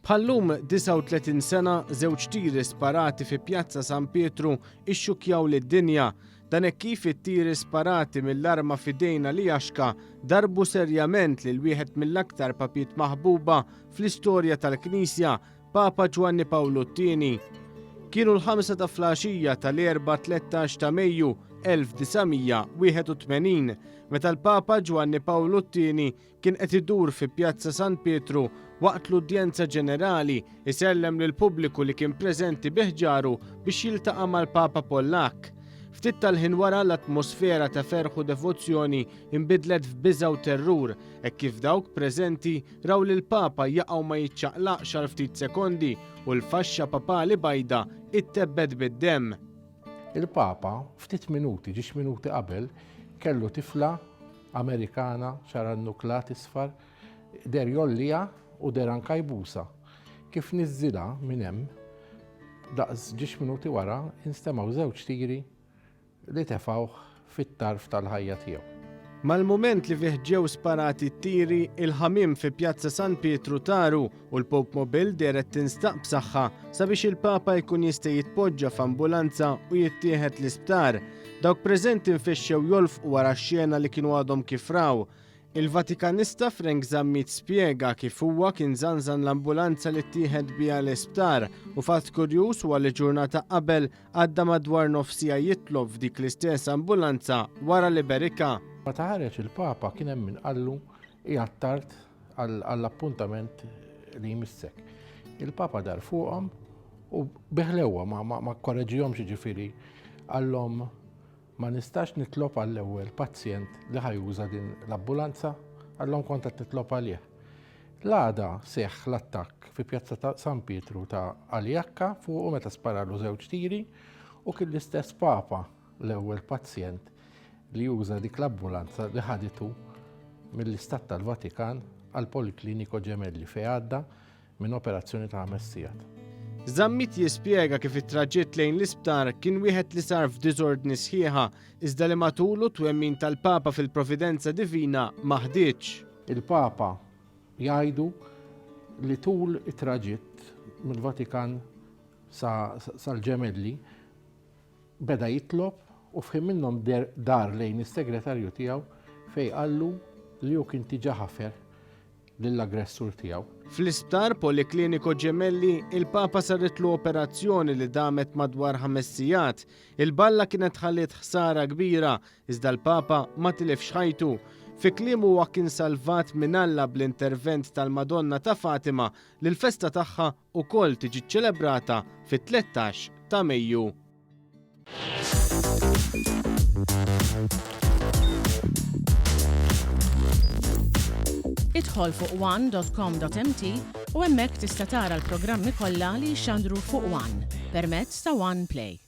Bħallum 39 sena żewġ tiri sparati fi Pjazza San Pietru xxukjaw lid-dinja. Dan hekk kif it-tiri sparati mill-arma f'idejn Ali Agca darbu serjament lil wieħed mill-aktar papijiet maħbuba fl-istorja tal-Knisja, Papa Ġwanni Pawlu t-TIENI. Kienu l-ħamsa ta' flaxija tal-Erbgħa 13 ta' Mejju 1981, meta l-Papa Ġwanni Pawlu t-TIENI kien qed idur fi Pjazza San Pietru waqt l-udjenza ġenerali isellem lill-pubbliku li kien preżenti biħġaru biex jiltaqa' mal-Papa Pollak. Ftit tal-ħin wara l-atmosfera ta' ferħ u devozzjoni inbidlet f'biża' u terrur, hekk kif dawk preżenti raw li l-Papa jaqgħu ma jiċċaqlaqx għal ftit sekondi u l-faxxa papali bajda ittebbed bid-demm. Il-Papa ftit minuti, minuti qabel, kellu tifla Amerikana xara nuklat isfar der jollija u der anka jbusa. Kif niżżilha minn hemm, daqs minuti wara instemaw żewġ tiri li tefgħu fit-tarf tal-ħajja tiegħu. Mal-mument li fih ġew sparati t-tiri, il-ħamim fi Pjazza San Pietru taru u l-Pope Mobil deret tinstaq b'saħħa sabiex il-Papa jkun jista' jitpoġġa f'ambulanza u jittieħed l-isptar. Dawk preżenti nfixxew jolfqu wara x-xena li kienu għadhom kif raw. Il-Vatikanista Frank Zammit spjega kif huwa kien Żanżan l-ambulanza li ttieħed biha l-isptar u fatt kurjuż huwa li ġurnata qabel għadda madwar Nofs Siegħa Jitlob f'dik l-istess ambulanza wara l-Erbgħa. Meta ħareġ il-Papa kien hemm min qallu qiegħed tard għall-appuntament li jmissek. Il-Papa dar fuqhom u beħlewha ma kkoreġihomx jiġifieri għallhom ma nistax nitlob għall-ewwel pazjent li ħajuża din l-ambulanza, għallhom kont qed nitlob għalih. L-Għada seħħ l-attakk fi Pjazza San Pietru ta' Ali Agca fuq meta Sparawlu żewġ tiri u kien l-istess Papa l-ewwel pazjent li juża dik l-ambulanza li ħaditu mill-Istat tal-Vatikan għal Polikliniku Ġemelli fejn għadda minn operazzjoni ta' 5 sigħat. Zammit jispjega kif it-traġett lejn l-isptar kien wieħed li sar f'diżordni sħiħa iżda li matulu twemmin tal-Papa fil-Providenza Divina ma ħdietx. Il-Papa jgħidu li tul it-traġett mill-Vatikan sal-Ġemelli beda jitlob u fħim minnhom dar lejn is-segretarju tiegħu fejn qallu li hu kien diġà ħafer lill-aggressur tiegħu. Fl-isptar Polikliniku Ġemelli il-Papa saritlu operazzjoni li damet madwar 5 sigħat. Il-balla kienet ħalliet ħsara kbira iżda l-Papa ma tilifx ħajtu. Fi kliem huwa kien salvat minn Alla bl-intervent tal-Madonna ta' Fatima li l-festa tagħha wkoll tiġi ċċelebrata fit-13 ta' Mejju. Idħol fuq one.com.mt u hemmhekk tista' tara l-programmi kollha li jxandru fuq One permezz ta' One Play.